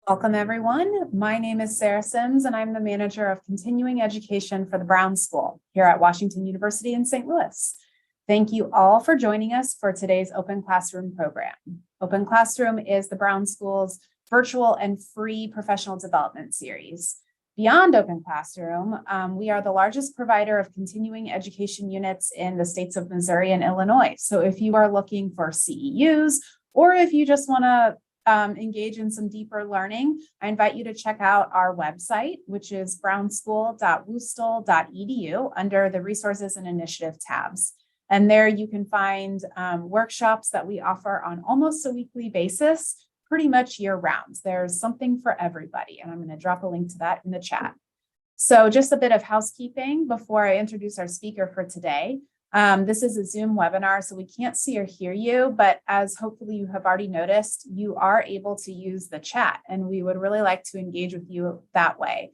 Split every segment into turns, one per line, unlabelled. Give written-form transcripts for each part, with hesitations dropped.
Welcome, everyone. My name is Sarah Sims, and I'm the manager of continuing education for the Brown School here at Washington University in St. Louis. Thank you all for joining us for today's Open Classroom program. Open Classroom is the Brown School's virtual and free professional development series. Beyond Open Classroom, we are the largest provider of continuing education units in the states of Missouri and Illinois. So if you are looking for CEUs, or if you just want to engage in some deeper learning, I invite you to check out our website, which is brownschool.woostel.edu under the Resources and Initiative tabs. And there you can find workshops that we offer on almost a weekly basis, pretty much year round. There's something for everybody, and I'm going to drop a link to that in the chat. So just a bit of housekeeping before I introduce our speaker for today. This is a Zoom webinar, so we can't see or hear you, but as hopefully you have already noticed, you are able to use the chat, and we would really like to engage with you that way.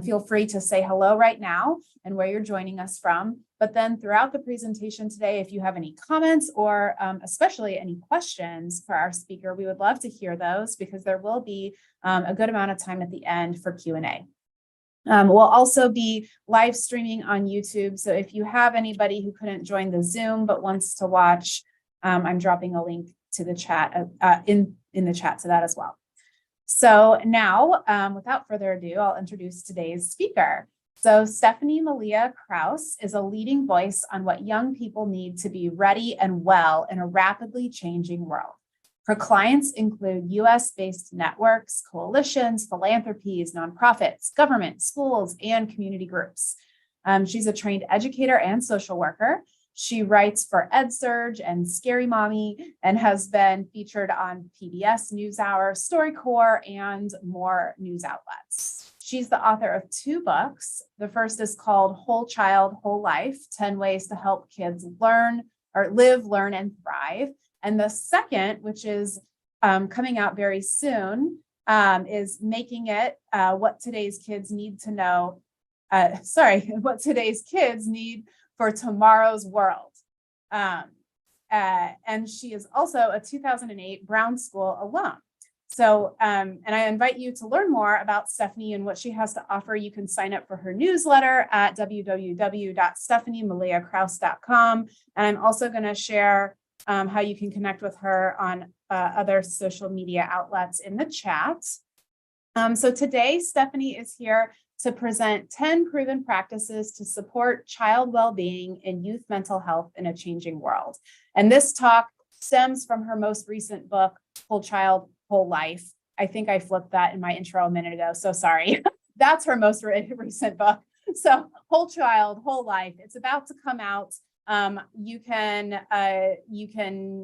Feel free to say hello right now and where you're joining us from, but then throughout the presentation today, if you have any comments or especially any questions for our speaker, we would love to hear those because there will be a good amount of time at the end for Q&A. We'll also be live streaming on YouTube. So if you have anybody who couldn't join the Zoom but wants to watch, I'm dropping a link to the chat in the chat to that as well. So now, without further ado, I'll introduce today's speaker. So Stephanie Malia Krauss is a leading voice on what young people need to be ready and well in a rapidly changing world. Her clients include US-based networks, coalitions, philanthropies, nonprofits, government, schools, and community groups. She's a trained educator and social worker. She writes for EdSurge and Scary Mommy and has been featured on PBS NewsHour, StoryCorps, and more news outlets. She's the author of 2 books. The first is called Whole Child, Whole Life, 10 Ways to Help Kids Learn or Live, Learn, and Thrive. And the second, which is coming out very soon, is Making It What Today's Kids Need to Know. What today's kids need for tomorrow's world. And she is also a 2008 Brown School alum. So, and I invite you to learn more about Stephanie and what she has to offer. You can sign up for her newsletter at www.stephaniemaliakrauss.com. And I'm also going to share how you can connect with her on other social media outlets in the chat. So today, Stephanie is here to present 10 proven practices to support child well-being and youth mental health in a changing world. And this talk stems from her most recent book, Whole Child, Whole Life. I think I flipped that in my intro a minute ago, so sorry. That's her most recent book. So Whole Child, Whole Life, it's about to come out. You can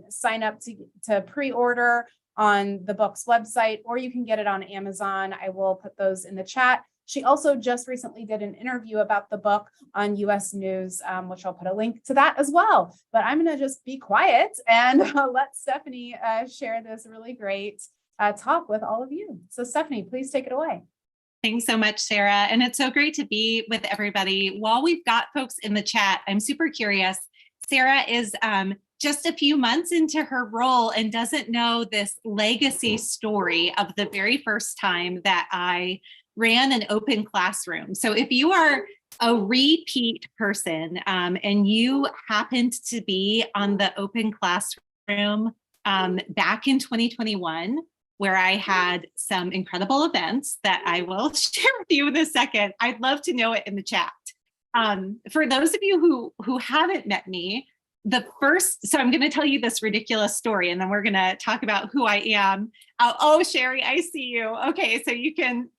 sign up to pre-order on the book's website, or you can get it on Amazon. I will put those in the chat. She also just recently did an interview about the book on US News, which I'll put a link to that as well. But I'm going to just be quiet and let Stephanie share this really great talk with all of you. So Stephanie, please take it away.
Thanks so much, Sarah. And it's so great to be with everybody. While we've got folks in the chat, I'm super curious. Sarah is just a few months into her role and doesn't know this legacy story of the very first time that I ran an open classroom. So if you are a repeat person and you happened to be on the open classroom back in 2021, where I had some incredible events that I will share with you in a second, I'd love to know it in the chat. For those of you who haven't met me, so I'm going to tell you this ridiculous story, and then we're going to talk about who I am. Oh, Sherry, I see you. Okay, so you can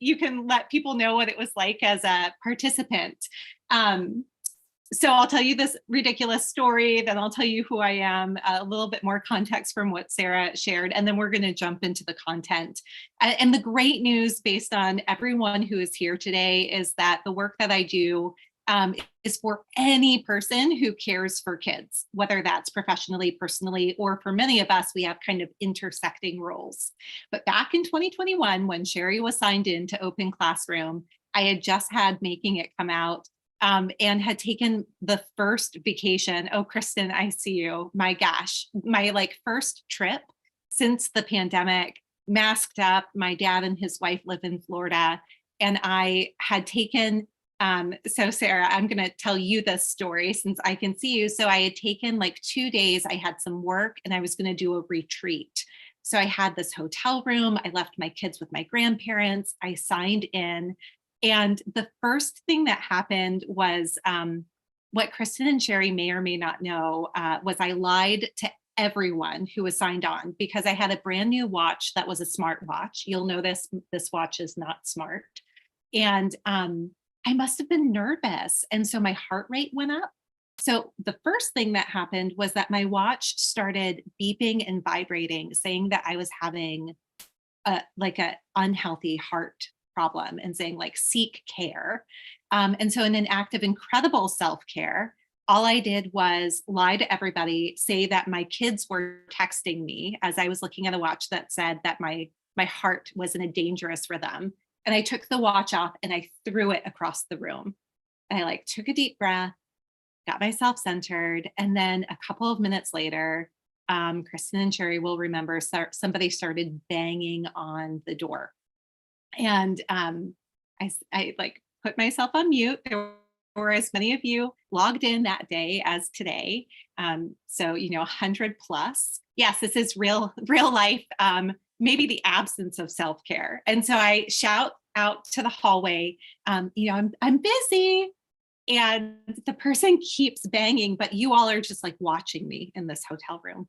let people know what it was like as a participant. So I'll tell you this ridiculous story, then I'll tell you who I am, a little bit more context from what Sarah shared, and then we're going to jump into the content. And the great news based on everyone who is here today is that the work that I do is for any person who cares for kids, whether that's professionally, personally, or for many of us, we have kind of intersecting roles. But back in 2021, when Sherry was signed in to Open Classroom, I had just had Making It come out and had taken the first vacation. Oh, Kristen, I see you. My gosh, my first trip since the pandemic masked up. My dad and his wife live in Florida, and I had taken, so Sarah, I'm going to tell you this story since I can see you. So I had taken like 2 days, I had some work, and I was going to do a retreat. So I had this hotel room. I left my kids with my grandparents. I signed in. And the first thing that happened was what Kristen and Sherry may or may not know was I lied to everyone who was signed on because I had a brand new watch that was a smart watch. You'll notice this watch is not smart. And I must have been nervous. And so my heart rate went up. So the first thing that happened was that my watch started beeping and vibrating, saying that I was having like an unhealthy heart problem and saying like, seek care. And so in an act of incredible self-care, all I did was lie to everybody, say that my kids were texting me as I was looking at a watch that said that my heart was in a dangerous rhythm. And I took the watch off and I threw it across the room. And I like took a deep breath, got myself centered. And then a couple of minutes later, Kristen and Sherry will remember somebody started banging on the door. And I like put myself on mute. There were as many of you logged in that day as today. So, 100 plus. Yes, this is real life, maybe the absence of self-care. And so I shout out to the hallway, I'm busy. And the person keeps banging, but you all are just like watching me in this hotel room.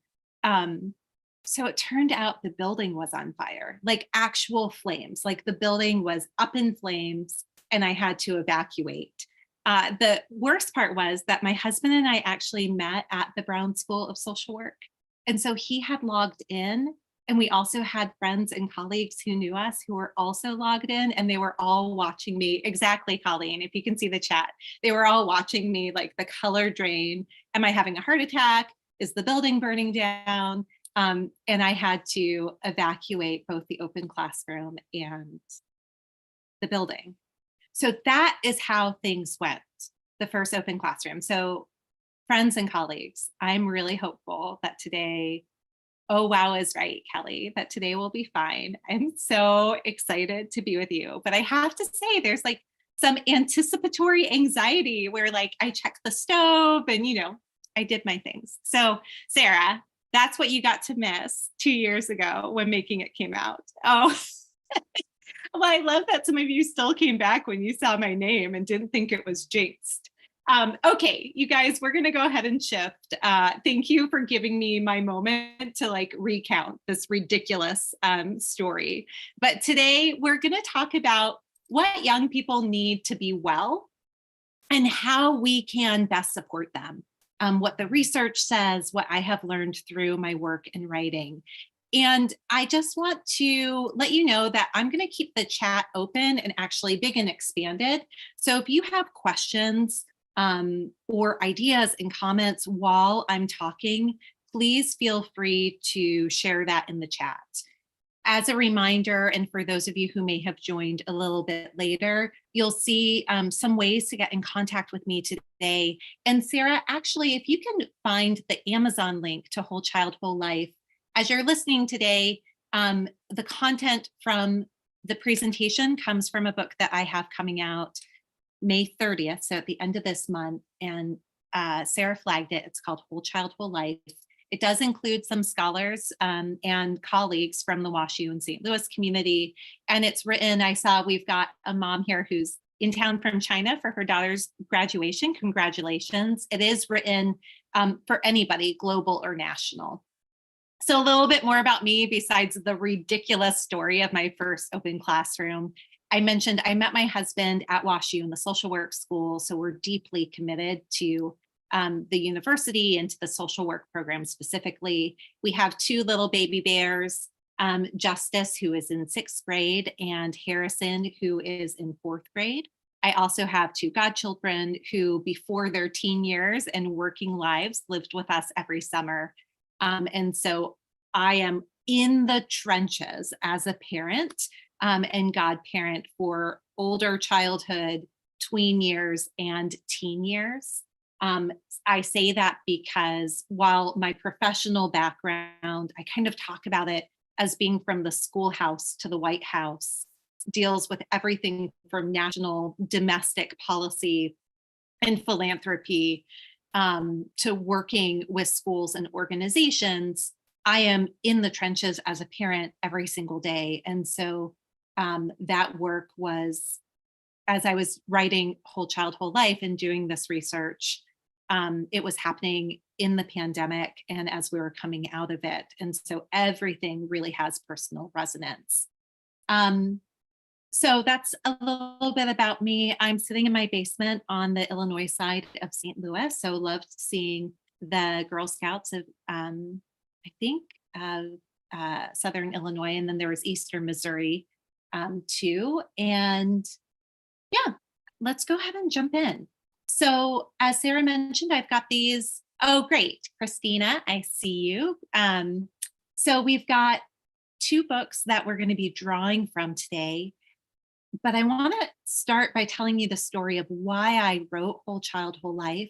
So it turned out the building was on fire, like actual flames, like the building was up in flames and I had to evacuate. The worst part was that my husband and I actually met at the Brown School of Social Work. And so he had logged in, and we also had friends and colleagues who knew us who were also logged in, and they were all watching me. Exactly, Colleen, if you can see the chat, they were all watching me like the color drain. Am I having a heart attack? Is the building burning down? And I had to evacuate both the open classroom and the building. So that is how things went, the first open classroom. So friends and colleagues, I'm really hopeful that today, oh, wow is right, Kelly, that today will be fine. I'm so excited to be with you. But I have to say, there's like some anticipatory anxiety where like I checked the stove and, I did my things. So Sarah, that's what you got to miss 2 years ago when Making It came out. Oh, well, I love that some of you still came back when you saw my name and didn't think it was jinxed. Okay, you guys, we're going to go ahead and shift. Thank you for giving me my moment to like recount this ridiculous story. But today we're going to talk about what young people need to be well and how we can best support them. What the research says, what I have learned through my work in writing. And I just want to let you know that I'm going to keep the chat open and actually big and expanded. So if you have questions or ideas and comments while I'm talking, please feel free to share that in the chat. As a reminder, and for those of you who may have joined a little bit later, you'll see some ways to get in contact with me today. And Sarah, actually, if you can find the Amazon link to Whole Child, Whole Life, as you're listening today, the content from the presentation comes from a book that I have coming out May 30th, so at the end of this month, and Sarah flagged it. It's called Whole Child, Whole Life. It does include some scholars and colleagues from the WashU and St. Louis community. And it's written, I saw we've got a mom here who's in town from China for her daughter's graduation. Congratulations. It is written for anybody, global or national. So a little bit more about me besides the ridiculous story of my first open classroom. I mentioned I met my husband at WashU in the social work school. So we're deeply committed to the university and to the social work program specifically. We have 2 little baby bears, Justice, who is in 6th grade, and Harrison, who is in 4th grade. I also have 2 godchildren who, before their teen years and working lives, lived with us every summer. And so I am in the trenches as a parent and godparent for older childhood, tween years, and teen years. I say that because while my professional background, I kind of talk about it as being from the schoolhouse to the White House, deals with everything from national domestic policy and philanthropy to working with schools and organizations. I am in the trenches as a parent every single day. And so that work was, as I was writing Whole Child, Whole Life and doing this research, it was happening in the pandemic and as we were coming out of it. And so everything really has personal resonance. So that's a little bit about me. I'm sitting in my basement on the Illinois side of St. Louis. So loved seeing the Girl Scouts of, I think, Southern Illinois. And then there was Eastern Missouri too. And yeah, let's go ahead and jump in. So as Sarah mentioned, I've got these. Oh, great. Christina, I see you. So we've got 2 books that we're going to be drawing from today. But I want to start by telling you the story of why I wrote Whole Child, Whole Life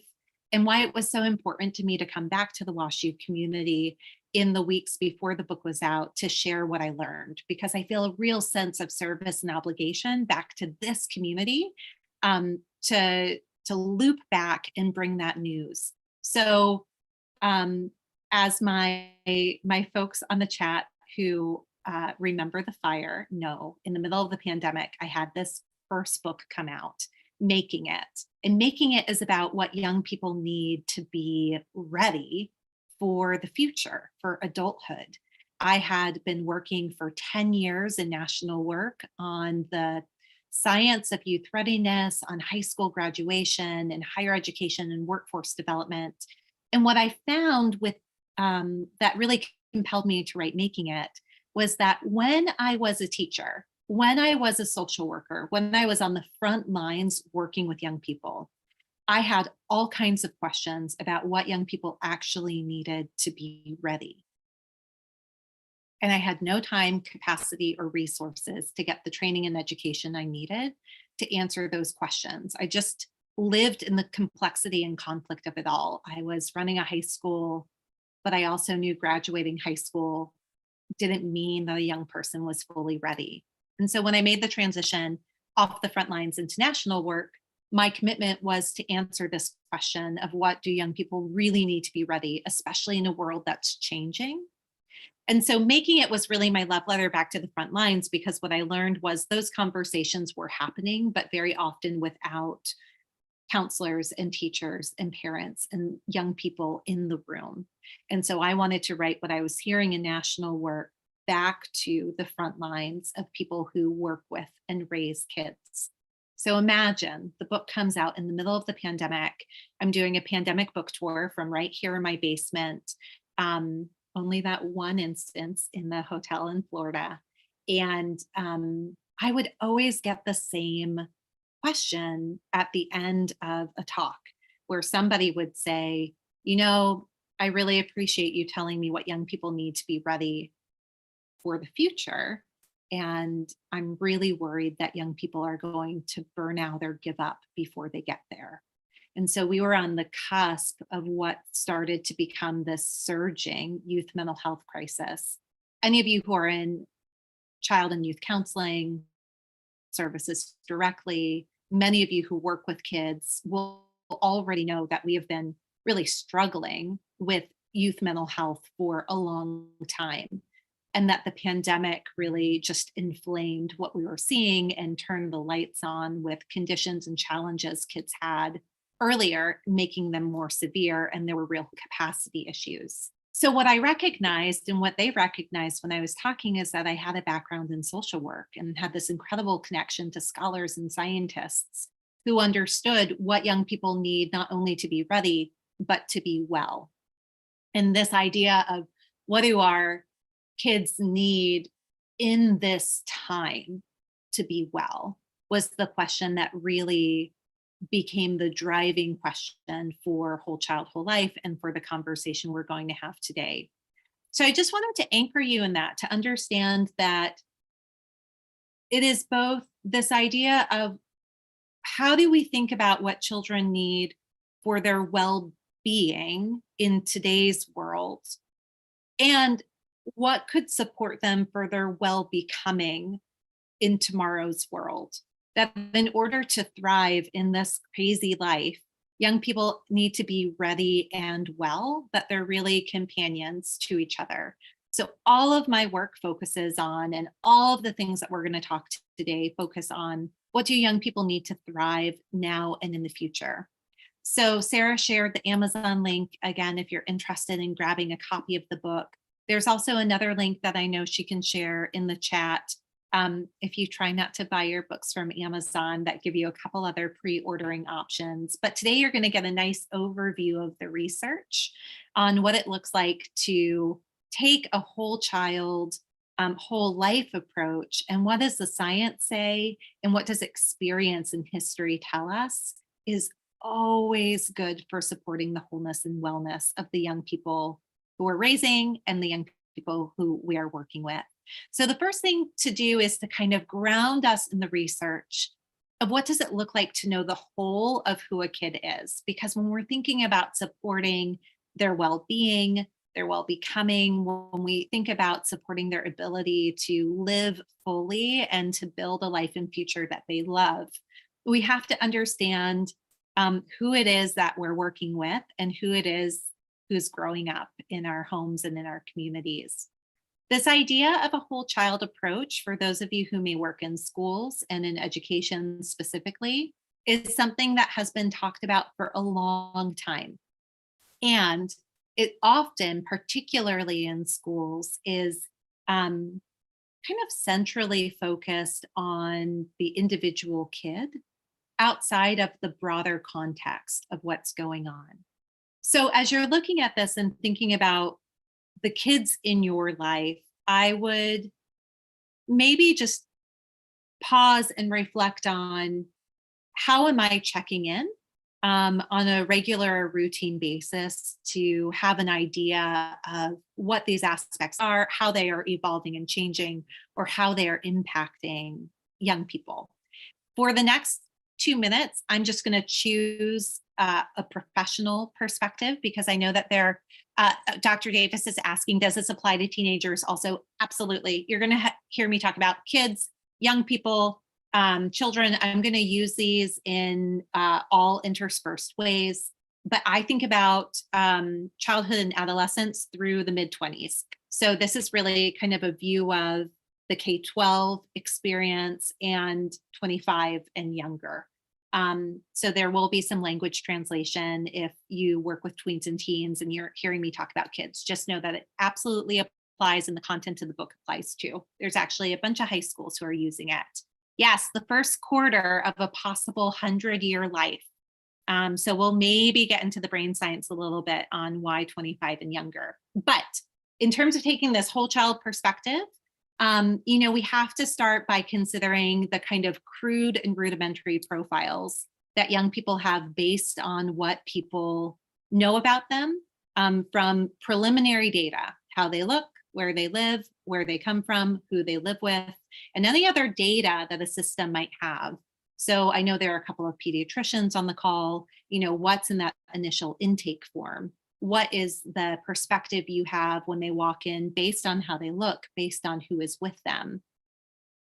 and why it was so important to me to come back to the WashU community in the weeks before the book was out to share what I learned, because I feel a real sense of service and obligation back to this community to loop back and bring that news. So as my folks on the chat who remember the fire know, in the middle of the pandemic, I had this first book come out, Making It. And Making It is about what young people need to be ready for the future, for adulthood. I had been working for 10 years in national work on the science of youth readiness, on high school graduation and higher education and workforce development. And what I found with that really compelled me to write Making It was that when I was a teacher, when I was a social worker, when I was on the front lines working with young people, I had all kinds of questions about what young people actually needed to be ready. And I had no time, capacity, or resources to get the training and education I needed to answer those questions. I just lived in the complexity and conflict of it all. I was running a high school, but I also knew graduating high school didn't mean that a young person was fully ready. And so when I made the transition off the front lines into national work, my commitment was to answer this question of what do young people really need to be ready, especially in a world that's changing. And so Making It was really my love letter back to the front lines, because what I learned was those conversations were happening, but very often without counselors and teachers and parents and young people in the room. And so I wanted to write what I was hearing in national work back to the front lines of people who work with and raise kids. So imagine the book comes out in the middle of the pandemic. I'm doing a pandemic book tour from right here in my basement. Only that one instance in the hotel in Florida. And I would always get the same question at the end of a talk where somebody would say, you know, I really appreciate you telling me what young people need to be ready for the future. And I'm really worried that young people are going to burn out or give up before they get there. And so we were on the cusp of what started to become this surging youth mental health crisis. Any of you who are in child and youth counseling services directly, many of you who work with kids will already know that we have been really struggling with youth mental health for a long time. And that the pandemic really just inflamed what we were seeing and turned the lights on with conditions and challenges kids had earlier, making them more severe, and there were real capacity issues. So what I recognized and what they recognized when I was talking is that I had a background in social work and had this incredible connection to scholars and scientists who understood what young people need, not only to be ready, but to be well. And this idea of what do our kids need in this time to be well was the question that really became the driving question for Whole Child, Whole Life and for the conversation we're going to have today. So I just wanted to anchor you in that, to understand that it is both this idea of how do we think about what children need for their well-being in today's world, and what could support them for their well becoming in tomorrow's world. That in order to thrive in this crazy life, young people need to be ready and well, that they're really companions to each other. So all of my work focuses on, and all of the things that we're going to talk today focus on, what do young people need to thrive now and in the future? So Sarah shared the Amazon link. Again, if you're interested in grabbing a copy of the book, there's also another link that I know she can share in the chat. If you try not to buy your books from Amazon, that give you a couple other pre-ordering options. But today you're going to get a nice overview of the research on what it looks like to take a whole child, whole life approach, and what does the science say, and what does experience and history tell us is always good for supporting the wholeness and wellness of the young people who we're raising and the young people who we are working with. So the first thing to do is to kind of ground us in the research of what does it look like to know the whole of who a kid is? Because when we're thinking about supporting their well-being, their well-becoming, when we think about supporting their ability to live fully and to build a life and future that they love, we have to understand who it is that we're working with and who it is who's growing up in our homes and in our communities. This idea of a whole child approach, for those of you who may work in schools and in education specifically, is something that has been talked about for a long time. And it often, particularly in schools, is kind of centrally focused on the individual kid outside of the broader context of what's going on. So as you're looking at this and thinking about the kids in your life, I would maybe just pause and reflect on, how am I checking in on a regular routine basis to have an idea of what these aspects are, how they are evolving and changing, or how they are impacting young people. For the next 2 minutes, I'm just going to choose a professional perspective, because I know that Dr. Davis is asking, does this apply to teenagers? Also, absolutely. You're going to hear me talk about kids, young people, children. I'm going to use these in all interspersed ways, but I think about childhood and adolescence through the mid-20s. So this is really kind of a view of the K-12 experience and 25 and younger. So there will be some language translation if you work with tweens and teens and you're hearing me talk about kids. Just know that it absolutely applies, and the content of the book applies too. There's actually a bunch of high schools who are using it. Yes, the first quarter of a possible 100-year life. So we'll maybe get into the brain science a little bit on why 25 and younger. But in terms of taking this whole child perspective, we have to start by considering the kind of crude and rudimentary profiles that young people have based on what people know about them from preliminary data, how they look, where they live, where they come from, who they live with, and any other data that a system might have. So I know there are a couple of pediatricians on the call. What's in that initial intake form? What is the perspective you have when they walk in based on how they look, based on who is with them?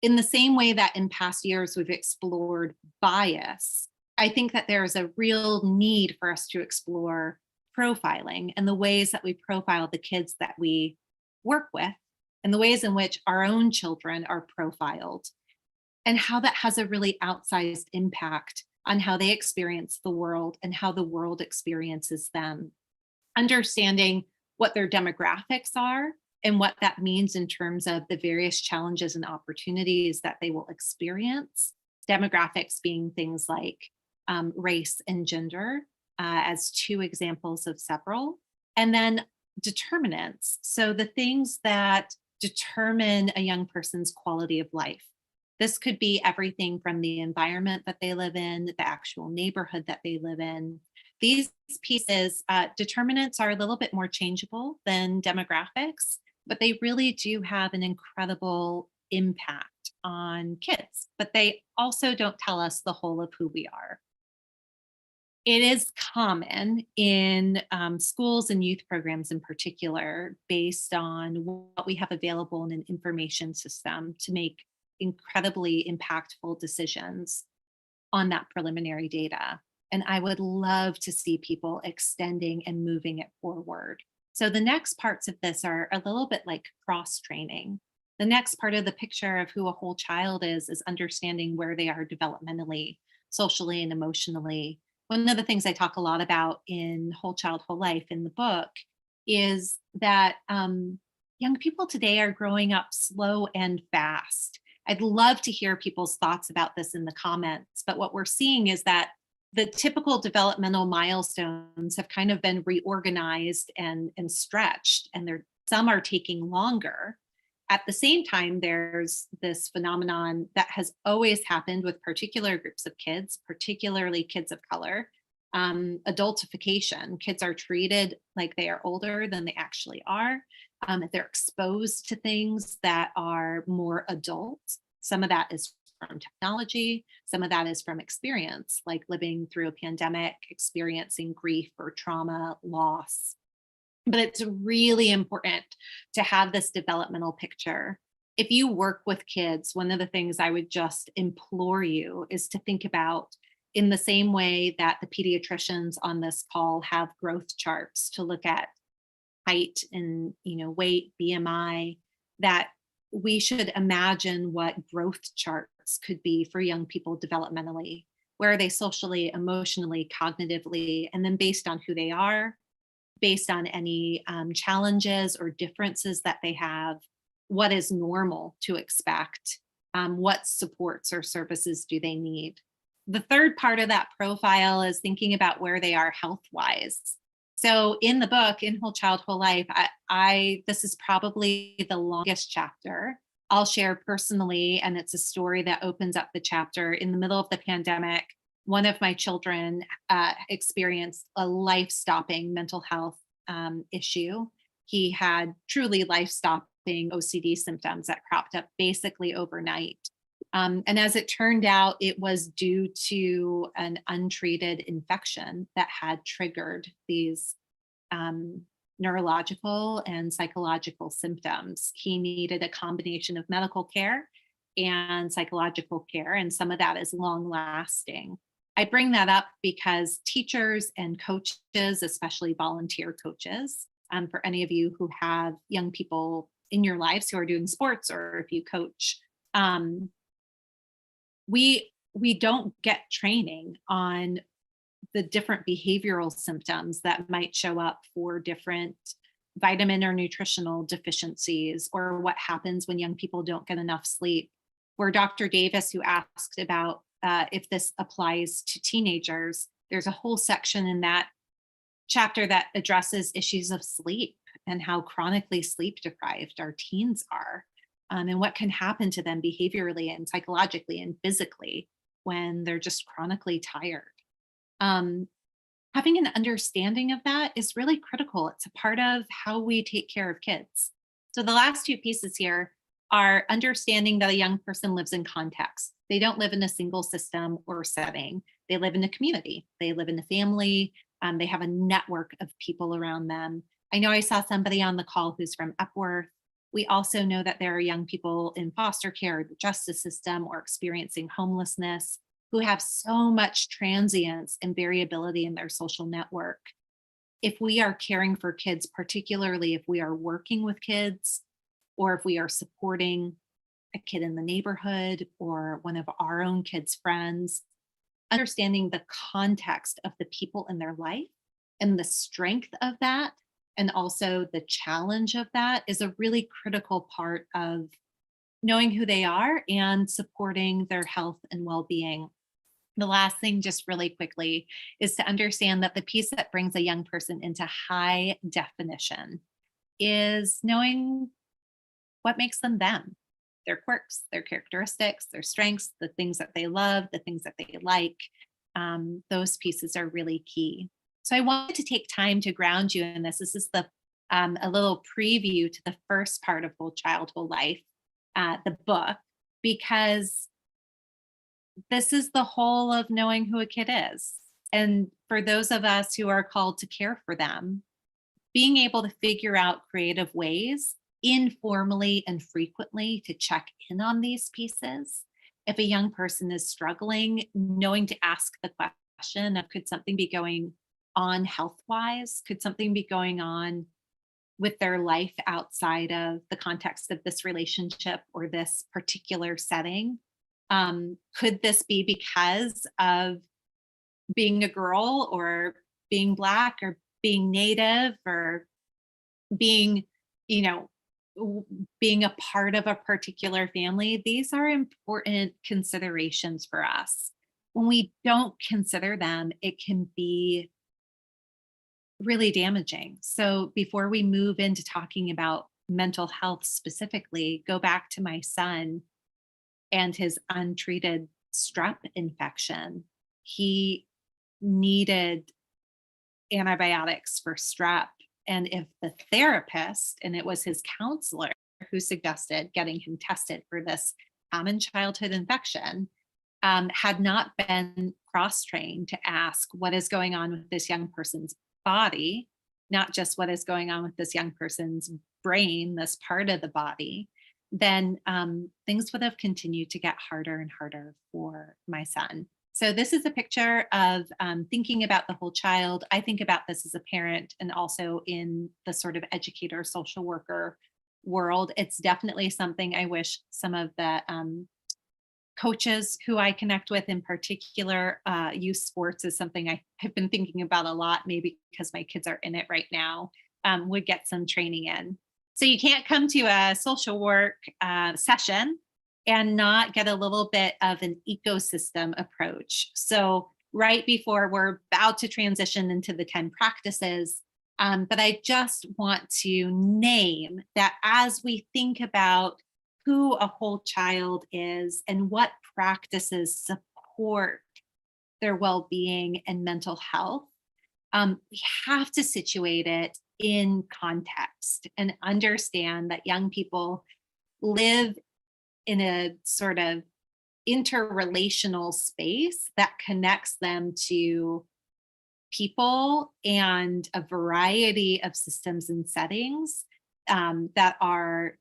In the same way that in past years we've explored bias, I think that there is a real need for us to explore profiling and the ways that we profile the kids that we work with, and the ways in which our own children are profiled, and how that has a really outsized impact on how they experience the world and how the world experiences them. Understanding what their demographics are and what that means in terms of the various challenges and opportunities that they will experience. Demographics being things like race and gender as two examples of several. And then determinants. So the things that determine a young person's quality of life. This could be everything from the environment that they live in, the actual neighborhood that they live in. These pieces, determinants are a little bit more changeable than demographics, but they really do have an incredible impact on kids, but they also don't tell us the whole of who we are. It is common in schools and youth programs in particular, based on what we have available in an information system to make incredibly impactful decisions on that preliminary data. And I would love to see people extending and moving it forward. So the next parts of this are a little bit like cross training. The next part of the picture of who a whole child is understanding where they are developmentally, socially, and emotionally. One of the things I talk a lot about in Whole Child, Whole Life in the book is that young people today are growing up slow and fast. I'd love to hear people's thoughts about this in the comments, but what we're seeing is that the typical developmental milestones have kind of been reorganized and stretched, and some are taking longer. At the same time, there's this phenomenon that has always happened with particular groups of kids, particularly kids of color, adultification. Kids are treated like they are older than they actually are. They're exposed to things that are more adult. Some of that is from technology. Some of that is from experience, like living through a pandemic, experiencing grief or trauma, loss. But it's really important to have this developmental picture. If you work with kids, one of the things I would just implore you is to think about, in the same way that the pediatricians on this call have growth charts to look at height and weight, BMI, that we should imagine what growth charts could be for young people developmentally. Where are they socially, emotionally, cognitively, and then based on who they are, based on any challenges or differences that they have, what is normal to expect, what supports or services do they need. The third part of that profile is thinking about where they are health-wise. So in the book, in Whole Child, Whole Life, this is probably the longest chapter I'll share personally, and it's a story that opens up the chapter. In the middle of the pandemic, one of my children experienced a life-stopping mental health issue. He had truly life-stopping OCD symptoms that cropped up basically overnight. And as it turned out, it was due to an untreated infection that had triggered these neurological and psychological symptoms. He needed a combination of medical care and psychological care, and some of that is long lasting. I bring that up because teachers and coaches, especially volunteer coaches, for any of you who have young people in your lives who are doing sports, or if you coach, we don't get training on the different behavioral symptoms that might show up for different vitamin or nutritional deficiencies, or what happens when young people don't get enough sleep. Where Dr. Davis, who asked about if this applies to teenagers, there's a whole section in that chapter that addresses issues of sleep and how chronically sleep deprived our teens are, and what can happen to them behaviorally and psychologically and physically when they're just chronically tired. Having an understanding of that is really critical. It's a part of how we take care of kids. So the last two pieces here are understanding that a young person lives in context. They don't live in a single system or setting. They live in a community. They live in a family. They have a network of people around them. I know I saw somebody on the call who's from Epworth. We also know that there are young people in foster care, the justice system, or experiencing homelessness, who have so much transience and variability in their social network. If we are caring for kids, particularly if we are working with kids, or if we are supporting a kid in the neighborhood or one of our own kids' friends, understanding the context of the people in their life and the strength of that, and also the challenge of that, is a really critical part of knowing who they are and supporting their health and well-being. The last thing, just really quickly, is to understand that the piece that brings a young person into high definition is knowing what makes them them, their quirks, their characteristics, their strengths, the things that they love, the things that they like. Those pieces are really key. So I wanted to take time to ground you in this. This is a little preview to the first part of Whole Child, Whole Life, the book, because this is the whole of knowing who a kid is. And for those of us who are called to care for them, being able to figure out creative ways informally and frequently to check in on these pieces. If a young person is struggling, knowing to ask the question of, could something be going on health wise? Could something be going on with their life outside of the context of this relationship or this particular setting? Could this be because of being a girl or being Black or being Native or being, you know, being a part of a particular family? These are important considerations for us. When we don't consider them, it can be really damaging. So before we move into talking about mental health specifically, go back to my son and his untreated strep infection. He needed antibiotics for strep. And if the therapist, and it was his counselor who suggested getting him tested for this common childhood infection, had not been cross-trained to ask what is going on with this young person's body, not just what is going on with this young person's brain, this part of the body, then things would have continued to get harder and harder for my son. So this is a picture of thinking about the whole child. I think about this as a parent and also in the sort of educator, social worker world. It's definitely something I wish some of the coaches who I connect with in particular, youth sports is something I have been thinking about a lot, maybe because my kids are in it right now, would get some training in. So you can't come to a social work session and not get a little bit of an ecosystem approach. So right before we're about to transition into the 10 practices, but I just want to name that as we think about who a whole child is and what practices support their well-being and mental health, we have to situate it in context and understand that young people live in a sort of interrelational space that connects them to people and a variety of systems and settings that are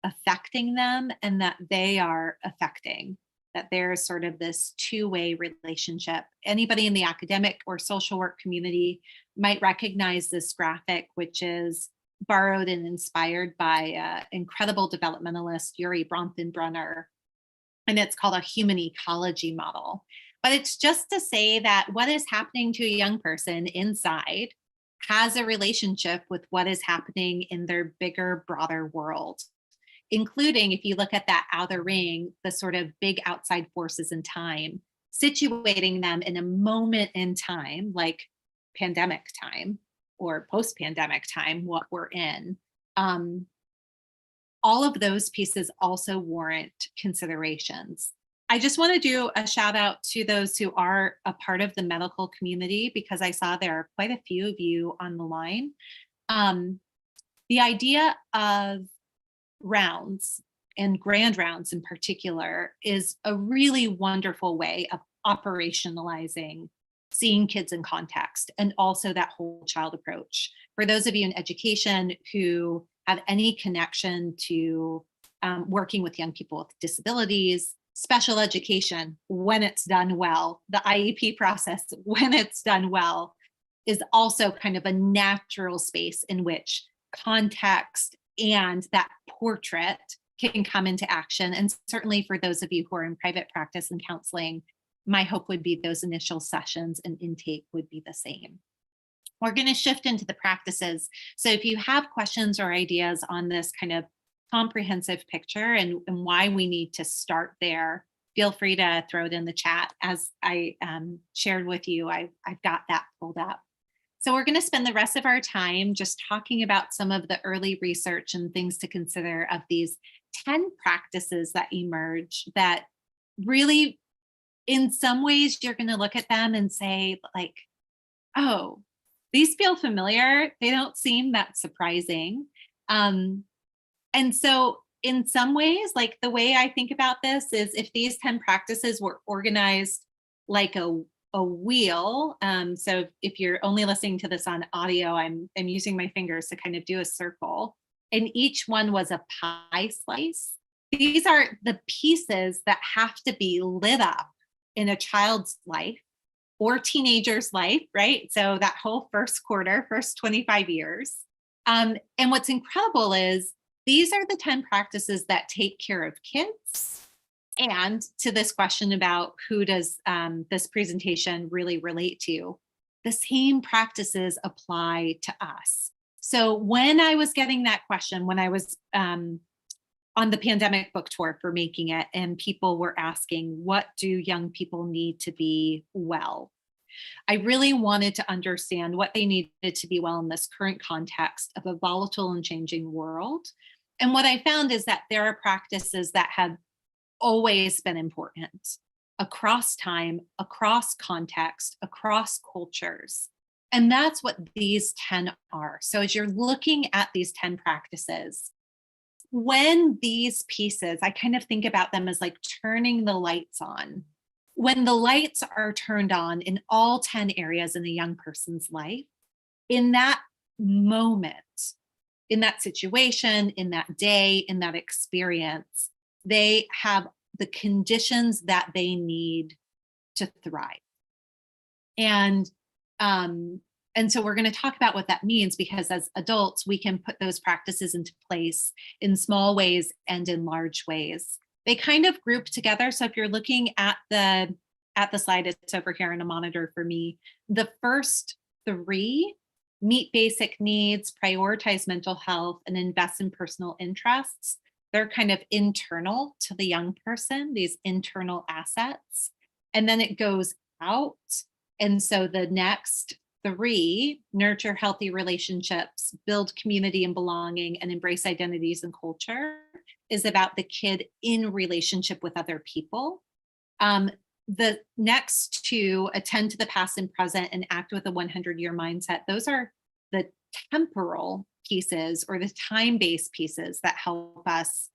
affecting them and that they are affecting, that there's sort of this two-way relationship. Anybody in the academic or social work community might recognize this graphic, which is borrowed and inspired by incredible developmentalist Yuri Bronfenbrenner, and it's called a human ecology model. But it's just to say that what is happening to a young person inside has a relationship with what is happening in their bigger, broader world, including, if you look at that outer ring, the sort of big outside forces in time, situating them in a moment in time, like pandemic time or post-pandemic time, what we're in. All of those pieces also warrant considerations. I just want to do a shout out to those who are a part of the medical community, because I saw there are quite a few of you on the line. The idea of rounds and grand rounds in particular is a really wonderful way of operationalizing seeing kids in context and also that whole child approach. For those of you in education who have any connection to working with young people with disabilities, special education, when it's done well, the IEP process, when it's done well, is also kind of a natural space in which context and that portrait can come into action. And certainly for those of you who are in private practice and counseling, my hope would be those initial sessions and intake would be the same. We're going to shift into the practices. So if you have questions or ideas on this kind of comprehensive picture and why we need to start there, feel free to throw it in the chat. As I shared with you, I've got that pulled up. So we're going to spend the rest of our time just talking about some of the early research and things to consider of these 10 practices that emerge that really, in some ways, you're going to look at them and say, like, oh, these feel familiar. They don't seem that surprising. And so in some ways, like the way I think about this is if these 10 practices were organized like a a wheel. So if you're only listening to this on audio, I'm using my fingers to kind of do a circle. And each one was a pie slice. These are the pieces that have to be lit up in a child's life or teenager's life, right? So that whole first quarter, first 25 years. And what's incredible is these are the 10 practices that take care of kids. And to this question about who does this presentation really relate to, the same practices apply to us. So when I was getting that question, when I was on the pandemic book tour for Making It, and people were asking, what do young people need to be well? I really wanted to understand what they needed to be well in this current context of a volatile and changing world. And what I found is that there are practices that have always been important across time, across context, across cultures. And that's what these 10 are. So as you're looking at these 10 practices, when these pieces, I kind of think about them as like turning the lights on. When the lights are turned on in all 10 areas in a young person's life, in that moment, in that situation, in that day, in that experience, they have the conditions that they need to thrive. And so we're going to talk about what that means, because as adults, we can put those practices into place in small ways and in large ways. They kind of group together. So if you're looking at the slide, it's over here on a monitor for me. The first 3, meet basic needs, prioritize mental health, and invest in personal interests. They're kind of internal to the young person, these internal assets. And then it goes out. And so the next 3, nurture healthy relationships, build community and belonging, and embrace identities and culture, is about the kid in relationship with other people. The next 2, attend to the past and present and act with a 100-year mindset. Those are the temporal pieces or the time-based pieces that help us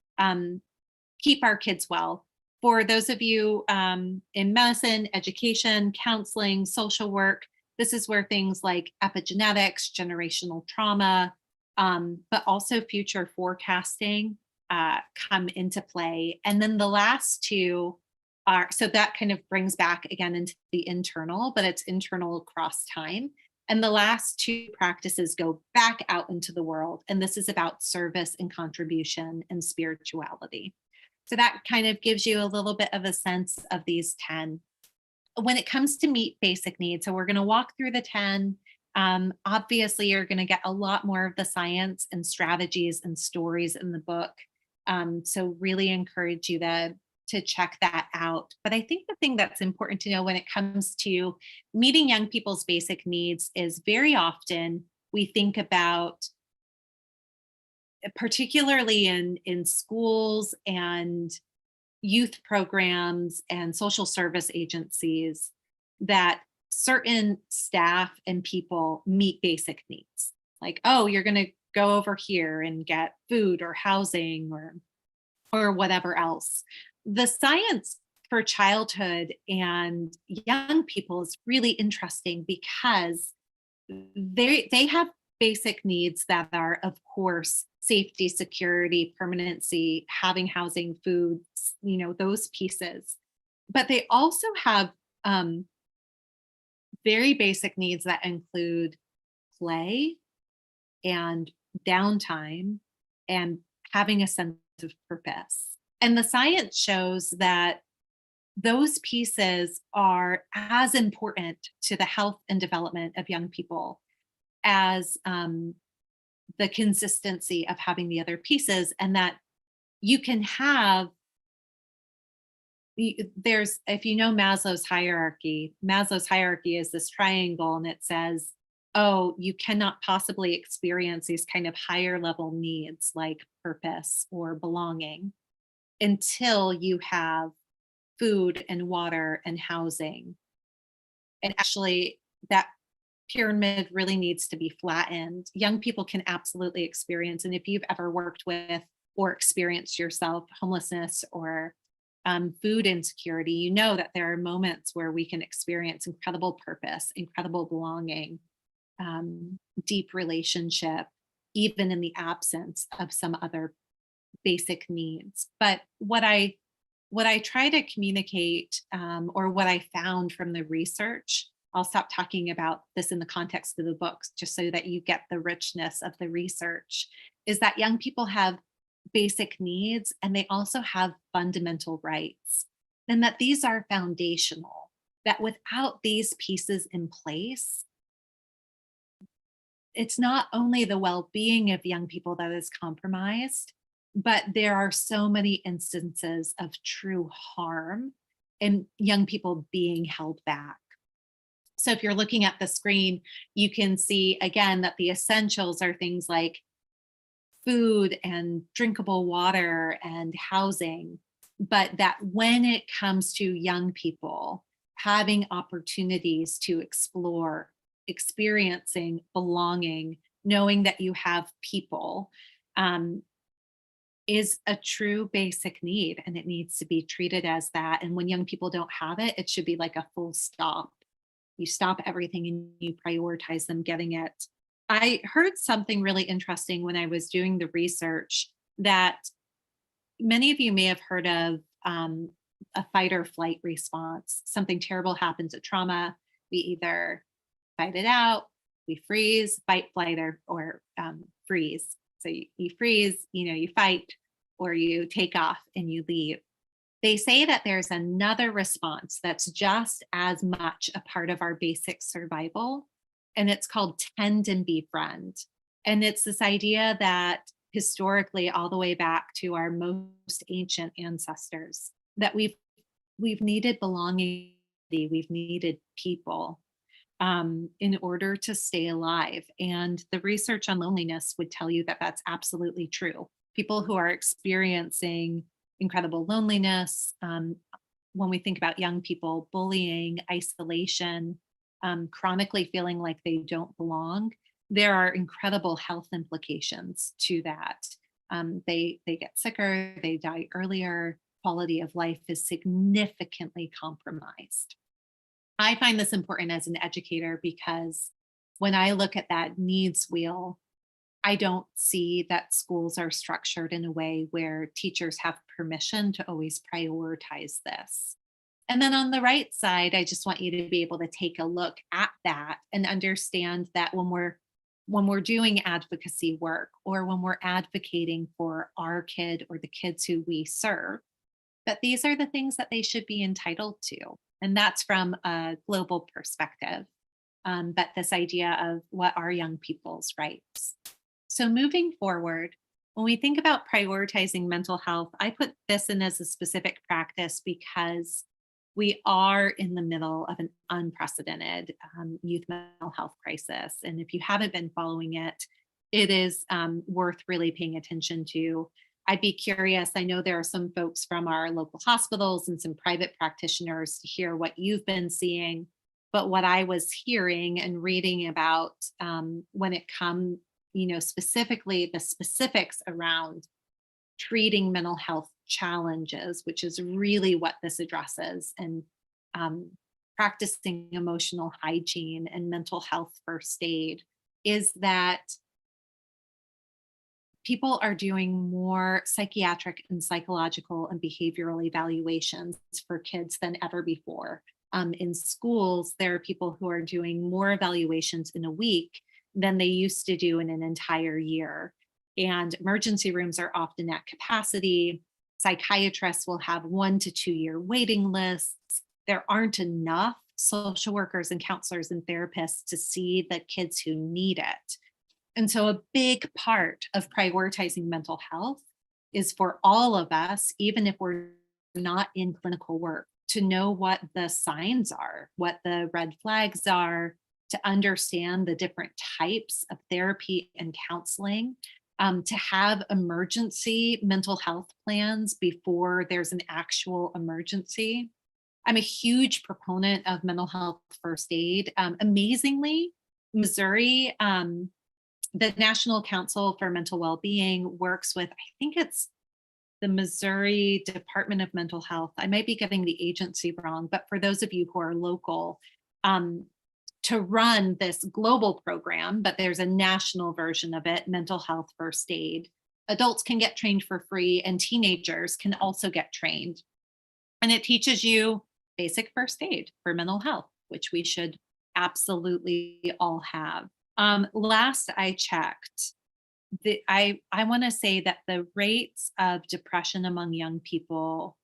keep our kids well. For those of you in medicine, education, counseling, social work, this is where things like epigenetics, generational trauma, but also future forecasting come into play. And then the last 2 are, so that kind of brings back again into the internal, but it's internal across time. And the last 2 practices go back out into the world. And this is about service and contribution and spirituality. So that kind of gives you a little bit of a sense of these 10. When it comes to meet basic needs, so we're going to walk through the 10. Obviously, you're going to get a lot more of the science and strategies and stories in the book. So really encourage you to check that out. But I think the thing that's important to know when it comes to meeting young people's basic needs is very often we think about, particularly in schools and youth programs and social service agencies, that certain staff and people meet basic needs. Like, oh, you're going to go over here and get food or housing or whatever else. The science for childhood and young people is really interesting because they have basic needs that are, of course, safety, security, permanency, having housing, food, those pieces. But they also have very basic needs that include play and downtime and having a sense of purpose. And the science shows that those pieces are as important to the health and development of young people as the consistency of having the other pieces, and that you can have, if you know Maslow's hierarchy is this triangle, and it says, oh, you cannot possibly experience these kind of higher level needs like purpose or belonging until you have food and water and housing. And actually, that pyramid really needs to be flattened. Young people can absolutely experience, and if you've ever worked with or experienced yourself homelessness or food insecurity, you know that there are moments where we can experience incredible purpose, incredible belonging, deep relationship, even in the absence of some other basic needs. But what I try to communicate, or what I found from the research, I'll stop talking about this in the context of the books, just so that you get the richness of the research, is that young people have basic needs and they also have fundamental rights, and that these are foundational, that without these pieces in place, it's not only the well-being of young people that is compromised, but there are so many instances of true harm and young people being held back. So if you're looking at the screen, you can see again that the essentials are things like food and drinkable water and housing, but that when it comes to young people having opportunities to explore, experiencing belonging, knowing that you have people, is a true basic need, and it needs to be treated as that. And when young people don't have it, it should be like a full stop. You stop everything and you prioritize them getting it. I heard something really interesting when I was doing the research, that many of you may have heard of a fight or flight response. Something terrible happens at trauma. We either fight it out, we freeze, fight, flight, or freeze. So you freeze, you fight, or you take off and you leave. They say that there's another response that's just as much a part of our basic survival, and it's called tend and befriend. And it's this idea that historically, all the way back to our most ancient ancestors, that we've needed belonging, we've needed people, in order to stay alive. And the research on loneliness would tell you that that's absolutely true. People who are experiencing incredible loneliness, when we think about young people, bullying, isolation, chronically feeling like they don't belong, there are incredible health implications to that. They get sicker, they die earlier, quality of life is significantly compromised. I find this important as an educator because when I look at that needs wheel, I don't see that schools are structured in a way where teachers have permission to always prioritize this. And then on the right side, I just want you to be able to take a look at that and understand that when we're doing advocacy work, or when we're advocating for our kid or the kids who we serve, that these are the things that they should be entitled to. And that's from a global perspective. But this idea of what are young people's rights. So moving forward, when we think about prioritizing mental health, I put this in as a specific practice because we are in the middle of an unprecedented youth mental health crisis. And if you haven't been following it, it is worth really paying attention to. I'd be curious. I know there are some folks from our local hospitals and some private practitioners to hear what you've been seeing. But what I was hearing and reading about, when it comes, specifically the specifics around treating mental health challenges, which is really what this addresses, and practicing emotional hygiene and mental health first aid, is that people are doing more psychiatric and psychological and behavioral evaluations for kids than ever before. In schools, there are people who are doing more evaluations in a week than they used to do in an entire year. And emergency rooms are often at capacity. Psychiatrists will have 1 to 2 year waiting lists. There aren't enough social workers and counselors and therapists to see the kids who need it. And so a big part of prioritizing mental health is for all of us, even if we're not in clinical work, to know what the signs are, what the red flags are, to understand the different types of therapy and counseling, to have emergency mental health plans before there's an actual emergency. I'm a huge proponent of mental health first aid. Amazingly, Missouri, the National Council for Mental Wellbeing works with, I think it's the Missouri Department of Mental Health. I might be getting the agency wrong, but for those of you who are local, to run this global program, but there's a national version of it, mental health first aid. Adults can get trained for free, and teenagers can also get trained. And it teaches you basic first aid for mental health, which we should absolutely all have. Last I checked, I want to say that the rates of depression among young people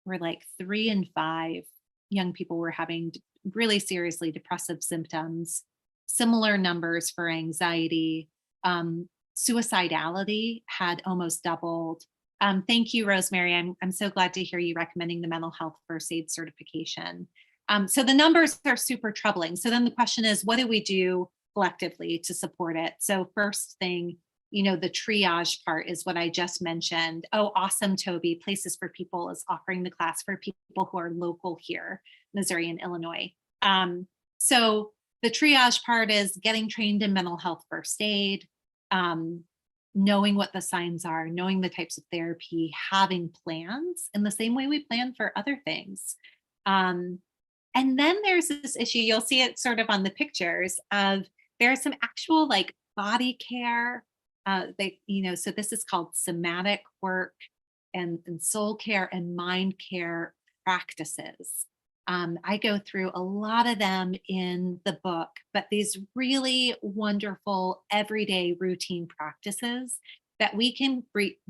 were like 3 in 5 young people were having really seriously depressive symptoms. Similar numbers for anxiety. Suicidality had almost doubled. Thank you, Rosemary. I'm so glad to hear you recommending the mental health first aid certification. So the numbers are super troubling. So then the question is, what do we do collectively to support it? So first thing, the triage part is what I just mentioned. Oh, awesome, Toby. Places for People is offering the class for people who are local here, Missouri and Illinois. So the triage part is getting trained in mental health first aid, knowing what the signs are, knowing the types of therapy, having plans in the same way we plan for other things. And then there's this issue, you'll see it sort of on the pictures of there's some actual like body care. So this is called somatic work and soul care and mind care practices. I go through a lot of them in the book, but these really wonderful everyday routine practices that we can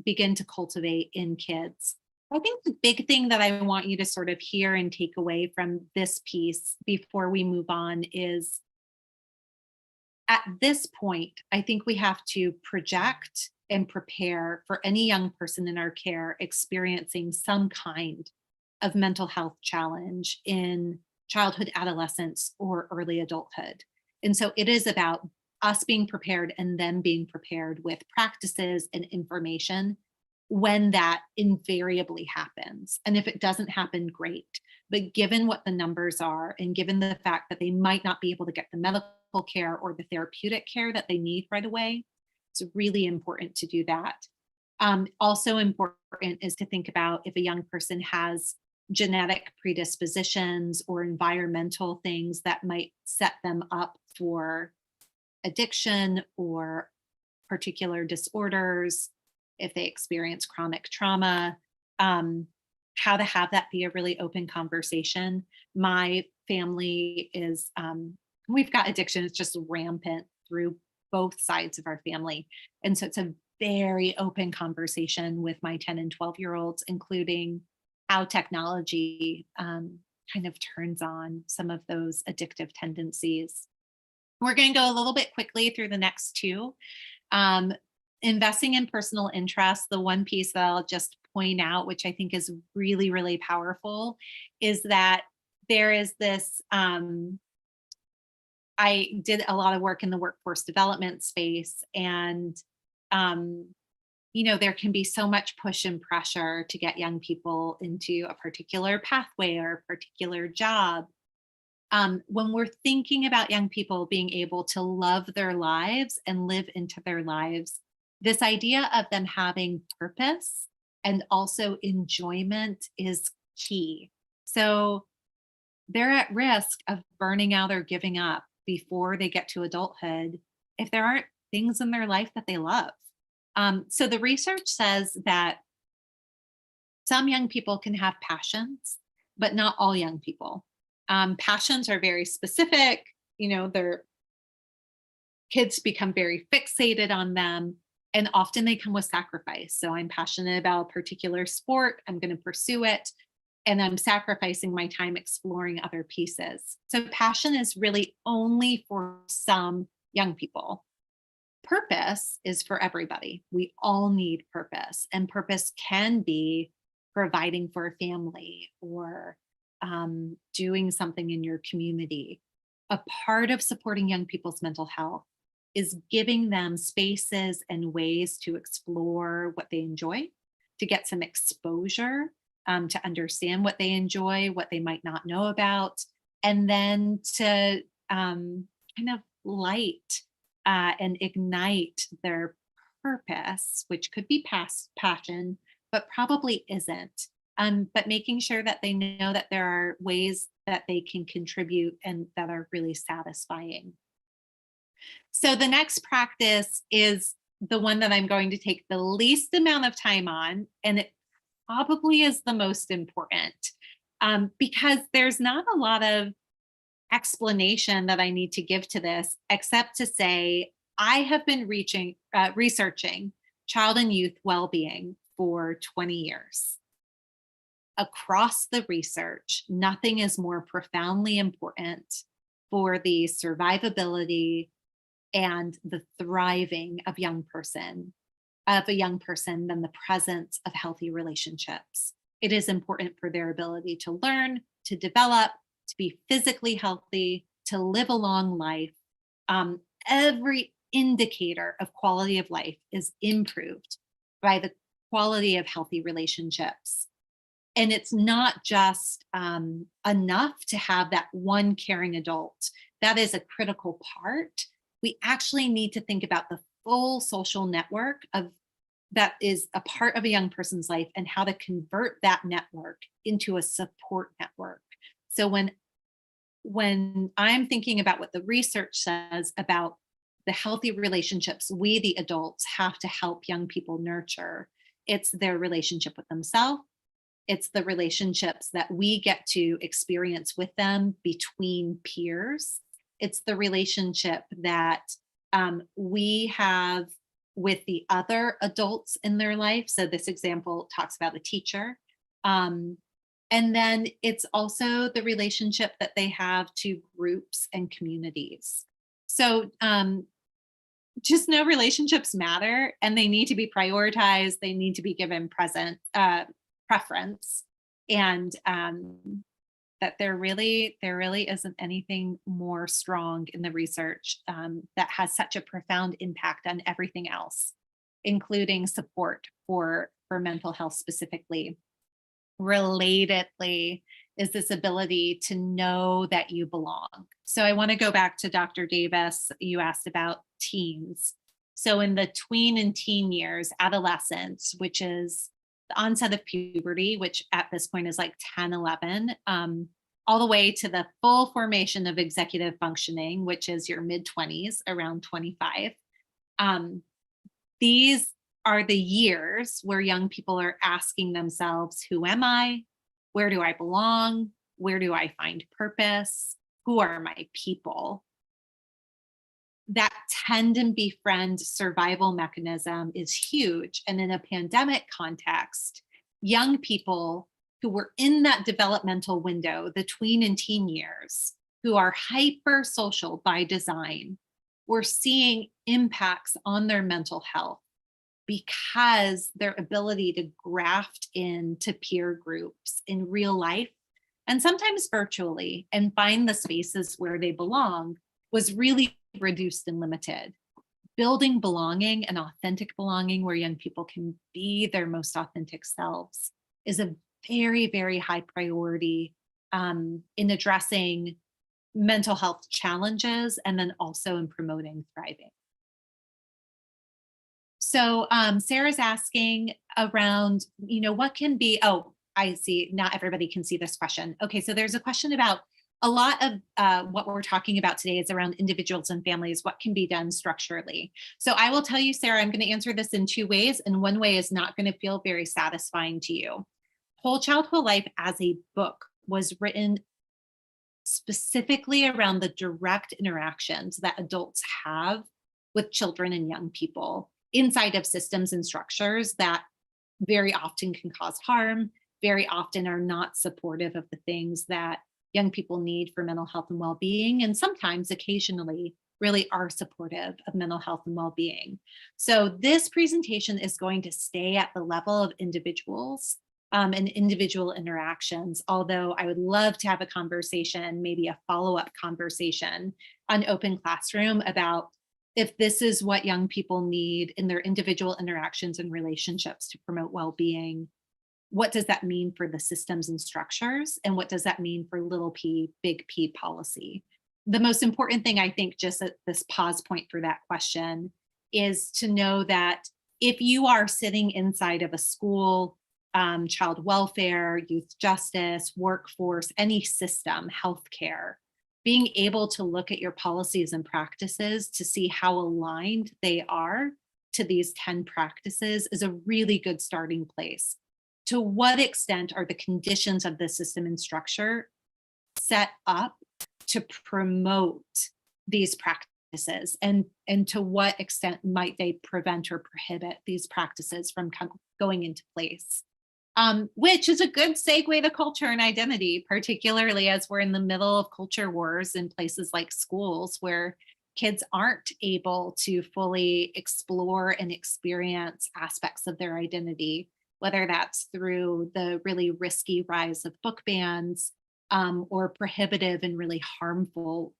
begin to cultivate in kids. I think the big thing that I want you to sort of hear and take away from this piece before we move on is at this point, I think we have to project and prepare for any young person in our care experiencing some kind of mental health challenge in childhood, adolescence, or early adulthood. And so it is about us being prepared and them being prepared with practices and information when that invariably happens. And if it doesn't happen, great. But given what the numbers are, and given the fact that they might not be able to get the medical care or the therapeutic care that they need right away, it's really important to do that. Also important is to think about if a young person has genetic predispositions or environmental things that might set them up for addiction or particular disorders, if they experience chronic trauma, how to have that be a really open conversation. My family is, we've got addiction, it's just rampant through both sides of our family. And so it's a very open conversation with my 10 and 12-year-olds, including how technology kind of turns on some of those addictive tendencies. We're going to go a little bit quickly through the next two. Investing in personal interest, the one piece that I'll just point out, which I think is really, really powerful, is that there is this, I did a lot of work in the workforce development space, and there can be so much push and pressure to get young people into a particular pathway or a particular job. When we're thinking about young people being able to love their lives and live into their lives, this idea of them having purpose and also enjoyment is key. So they're at risk of burning out or giving up before they get to adulthood if there aren't things in their life that they love. So the research says that some young people can have passions, but not all young people. Passions are very specific, their kids become very fixated on them, and often they come with sacrifice. So I'm passionate about a particular sport, I'm going to pursue it, and I'm sacrificing my time exploring other pieces. So passion is really only for some young people. Purpose is for everybody. We all need purpose, and purpose can be providing for a family or doing something in your community. A part of supporting young people's mental health is giving them spaces and ways to explore what they enjoy, to get some exposure, to understand what they enjoy, what they might not know about, and then to kind of light and ignite their purpose, which could be passion, but probably isn't. But making sure that they know that there are ways that they can contribute and that are really satisfying. So the next practice is the one that I'm going to take the least amount of time on, and it probably is the most important, because there's not a lot of explanation that I need to give to this, except to say I have been researching child and youth well-being for 20 years. Across the research, nothing is more profoundly important for the survivability and the thriving of a young person than the presence of healthy relationships. It is important for their ability to learn, to develop, to be physically healthy, to live a long life. Every indicator of quality of life is improved by the quality of healthy relationships. And it's not just enough to have that one caring adult. That is a critical part. We actually need to think about the full social network that is a part of a young person's life and how to convert that network into a support network. So when I'm thinking about what the research says about the healthy relationships we, the adults, have to help young people nurture, it's their relationship with themselves. It's the relationships that we get to experience with them between peers. It's the relationship that we have with the other adults in their life. So this example talks about a teacher. And then it's also the relationship that they have to groups and communities. So just know relationships matter and they need to be prioritized. They need to be given preference, and that there really isn't anything more strong in the research that has such a profound impact on everything else, including support for mental health specifically. Relatedly is this ability to know that you belong. So I want to go back to Dr. Davis. You asked about teens. So in the tween and teen years, adolescence, which is the onset of puberty, which at this point is like 10, 11, all the way to the full formation of executive functioning, which is your mid-20s, around 25. These are the years where young people are asking themselves, who am I? Where do I belong? Where do I find purpose? Who are my people? That tend and befriend survival mechanism is huge. And in a pandemic context, young people who were in that developmental window, the tween and teen years, who are hyper social by design, were seeing impacts on their mental health because their ability to graft into peer groups in real life and sometimes virtually and find the spaces where they belong was really reduced and limited. Building belonging and authentic belonging where young people can be their most authentic selves is a very, very high priority in addressing mental health challenges and then also in promoting thriving. So Sarah's asking around, what can be, oh, I see, not everybody can see this question. Okay, so there's a question about a lot of what we're talking about today is around individuals and families, what can be done structurally. So I will tell you, Sarah, I'm going to answer this in two ways, and one way is not going to feel very satisfying to you. Whole Child, Whole Life as a book was written specifically around the direct interactions that adults have with children and young people inside of systems and structures that very often can cause harm, very often are not supportive of the things that young people need for mental health and well-being, and sometimes occasionally really are supportive of mental health and well-being. So this presentation is going to stay at the level of individuals and individual interactions, although I would love to have a conversation, maybe a follow-up conversation on Open Classroom about if this is what young people need in their individual interactions and relationships to promote well-being. What does that mean for the systems and structures? And what does that mean for little p, big P policy? The most important thing, I think, just at this pause point for that question is to know that if you are sitting inside of a school child welfare, youth justice, workforce, any system, healthcare. Being able to look at your policies and practices to see how aligned they are to these 10 practices is a really good starting place. To what extent are the conditions of the system and structure set up to promote these practices, and to what extent might they prevent or prohibit these practices from going into place? Which is a good segue to culture and identity, particularly as we're in the middle of culture wars in places like schools where kids aren't able to fully explore and experience aspects of their identity, whether that's through the really risky rise of book bans, or prohibitive and really harmful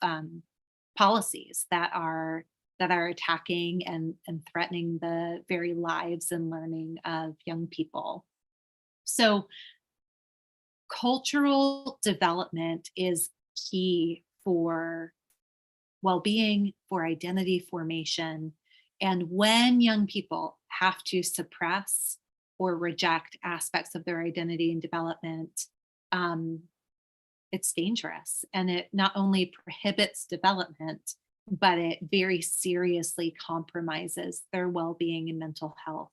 policies that are attacking and threatening the very lives and learning of young people. So cultural development is key for well-being, for identity formation. And when young people have to suppress or reject aspects of their identity and development, um, it's dangerous. And it not only prohibits development, but it very seriously compromises their well-being and mental health.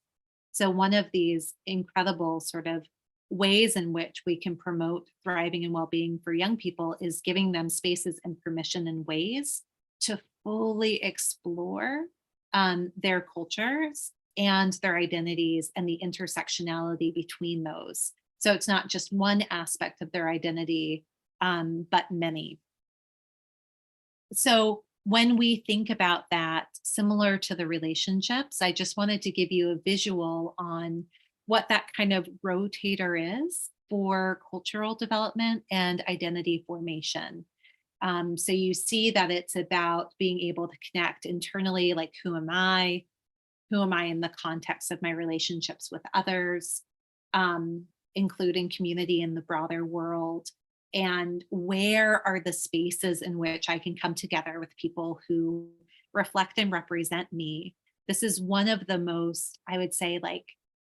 So one of these incredible sort of ways in which we can promote thriving and well-being for young people is giving them spaces and permission and ways to fully explore their cultures and their identities and the intersectionality between those. So it's not just one aspect of their identity, but many. So when we think about that, similar to the relationships, I just wanted to give you a visual on what that kind of rotator is for cultural development and identity formation. So you see that it's about being able to connect internally, like who am I? Who am I in the context of my relationships with others, including community and the broader world? And where are the spaces in which I can come together with people who reflect and represent me? This is one of the most, I would say, like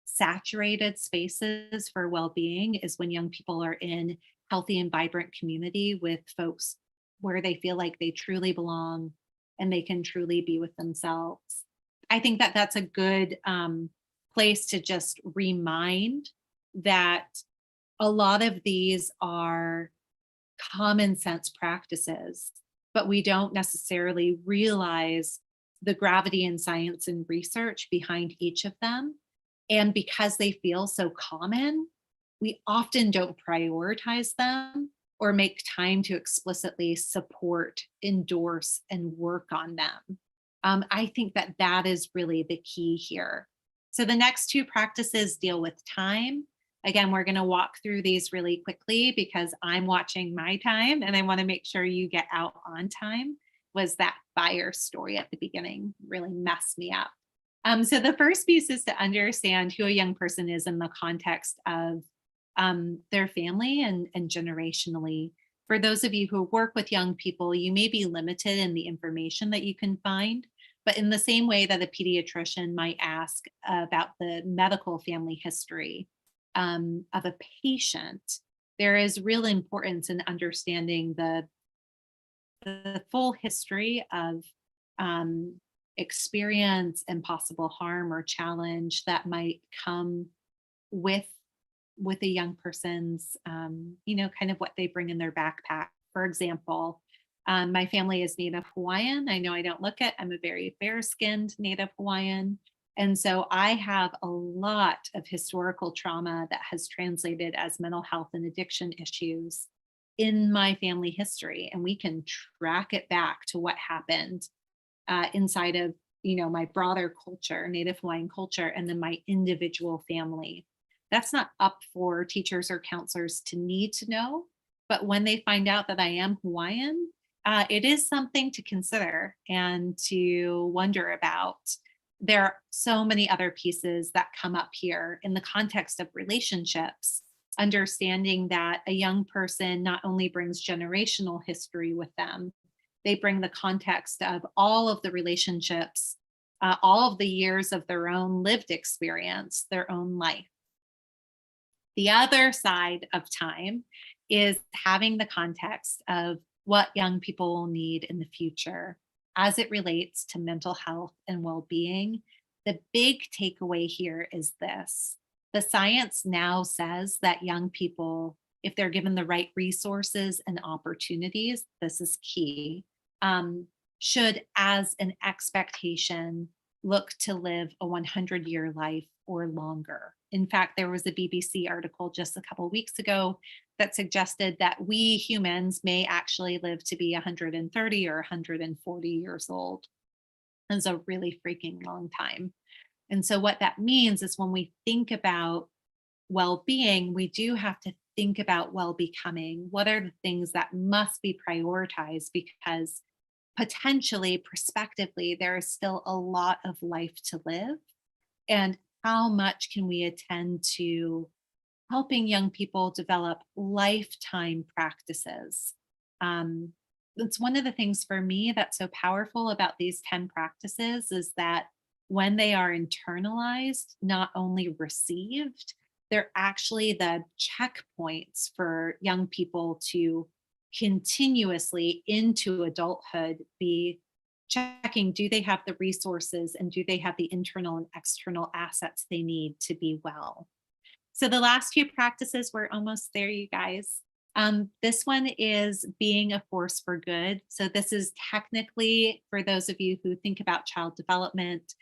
saturated spaces for well-being is when young people are in healthy and vibrant community with folks where they feel like they truly belong and they can truly be with themselves. I think that that's a good place to just remind that a lot of these are common sense practices, but we don't necessarily realize the gravity in science and research behind each of them. And because they feel so common, we often don't prioritize them or make time to explicitly support, endorse, and work on them. I think that that is really the key here. So the next two practices deal with time. Again, we're going to walk through these really quickly because I'm watching my time and I want to make sure you get out on time. Was that fire story at the beginning really messed me up? So the first piece is to understand who a young person is in the context of their family and generationally. For those of you who work with young people, you may be limited in the information that you can find, but in the same way that a pediatrician might ask about the medical family history of a patient, there is real importance in understanding the full history of experience and possible harm or challenge that might come with a young person's kind of what they bring in their backpack. For example, my family is Native Hawaiian. I know I don't look it. I'm a very fair-skinned Native Hawaiian. And so I have a lot of historical trauma that has translated as mental health and addiction issues in my family history. And we can track it back to what happened inside of, my broader culture, Native Hawaiian culture, and then my individual family. That's not up for teachers or counselors to need to know. But when they find out that I am Hawaiian, it is something to consider and to wonder about. There are so many other pieces that come up here in the context of relationships, understanding that a young person not only brings generational history with them, they bring the context of all of the relationships, all of the years of their own lived experience, their own life. The other side of time is having the context of what young people will need in the future as it relates to mental health and well-being. The big takeaway here is this. The science now says that young people, if they're given the right resources and opportunities, this is key, should, as an expectation, look to live a 100-year life or longer. In fact, there was a BBC article just a couple of weeks ago that suggested that we humans may actually live to be 130 or 140 years old. It's a really freaking long time. And so what that means is when we think about well-being, we do have to think about well-becoming. What are the things that must be prioritized? Because potentially, prospectively, there is still a lot of life to live. And how much can we attend to helping young people develop lifetime practices? It's one of the things for me that's so powerful about these 10 practices is that when they are internalized, not only received, they're actually the checkpoints for young people to continuously into adulthood be checking, do they have the resources and do they have the internal and external assets they need to be well? So the last few practices, we're almost there, you guys. This one is being a force for good. So this is technically, for those of you who think about child development,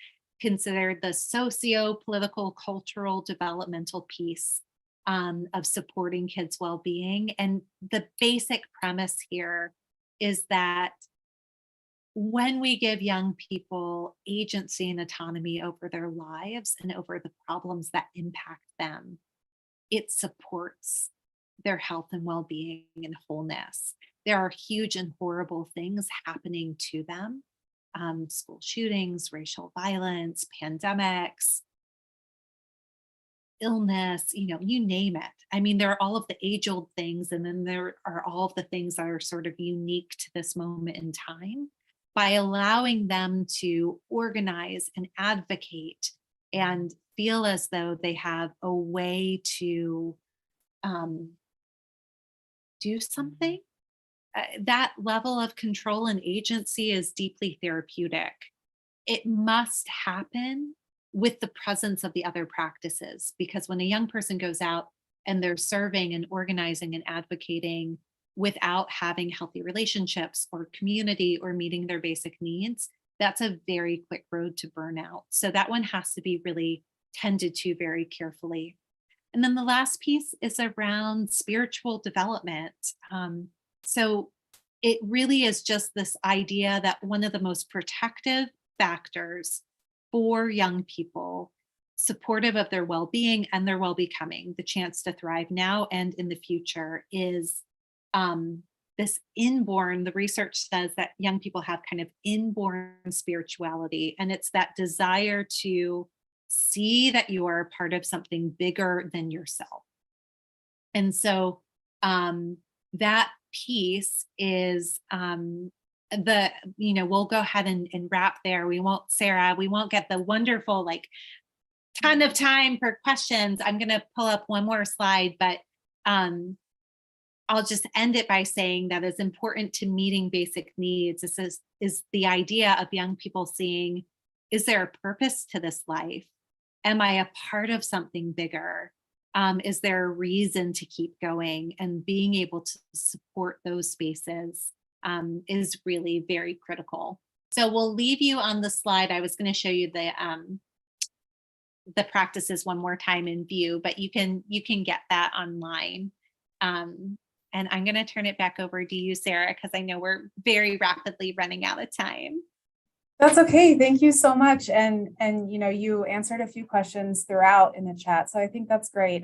considered the socio-political, cultural, developmental piece of supporting kids' well-being. And the basic premise here is that when we give young people agency and autonomy over their lives and over the problems that impact them, it supports their health and well-being and wholeness. There are huge and horrible things happening to them. School shootings, racial violence, pandemics, illness, you name it. I mean, there are all of the age-old things, and then there are all of the things that are sort of unique to this moment in time. By allowing them to organize and advocate and feel as though they have a way to do something, that level of control and agency is deeply therapeutic. It must happen with the presence of the other practices, because when a young person goes out and they're serving and organizing and advocating without having healthy relationships or community or meeting their basic needs, that's a very quick road to burnout. So that one has to be really tended to very carefully. And then the last piece is around spiritual development. So it really is just this idea that one of the most protective factors for young people, supportive of their well-being and their well-becoming, the chance to thrive now and in the future, is this inborn, the research says that young people have kind of inborn spirituality, and it's that desire to see that you are a part of something bigger than yourself. And so that piece is we'll go ahead and wrap there. Sarah, we won't get the wonderful ton of time for questions. I'm going to pull up one more slide, but I'll just end it by saying that it's important to meeting basic needs. This is the idea of young people seeing, is there a purpose to this life? Am I a part of something bigger? Is there a reason to keep going? And being able to support those spaces is really very critical. So we'll leave you on the slide. I was going to show you the practices one more time in view, but you can get that online. And I'm going to turn it back over to you, Sarah, because I know we're very rapidly running out of time.
That's okay. Thank you so much. And you answered a few questions throughout in the chat. So I think that's great.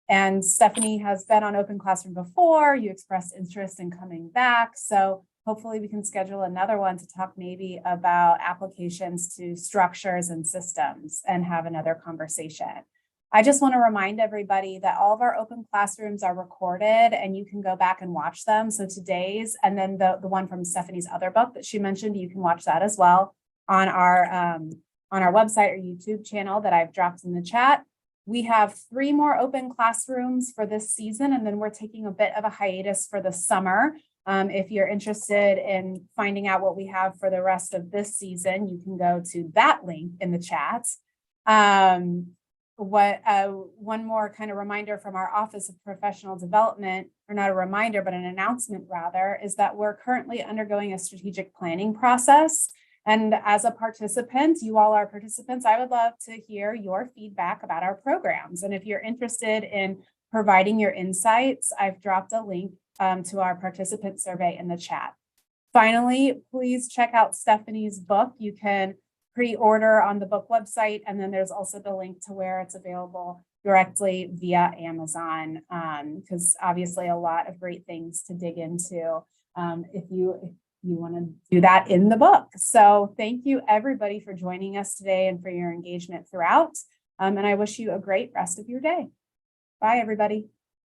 And Stephanie has been on Open Classroom before. You expressed interest in coming back. So hopefully we can schedule another one to talk maybe about applications to structures and systems and have another conversation. I just want to remind everybody that all of our Open Classrooms are recorded and you can go back and watch them. So today's, and then the one from Stephanie's other book that she mentioned, you can watch that as well on our website or YouTube channel that I've dropped in the chat. We have 3 more open classrooms for this season, and then we're taking a bit of a hiatus for the summer. If you're interested in finding out what we have for the rest of this season, you can go to that link in the chat. One more kind of reminder from our Office of Professional Development, or not a reminder, but an announcement rather, is that we're currently undergoing a strategic planning process. And as a participant, you all are participants, I would love to hear your feedback about our programs. And if you're interested in providing your insights, I've dropped a link to our participant survey in the chat. Finally, please check out Stephanie's book. You can pre-order on the book website, and then there's also the link to where it's available directly via Amazon, because obviously a lot of great things to dig into if you want to do that in the book. So thank you everybody for joining us today and for your engagement throughout. And I wish you a great rest of your day. Bye, everybody.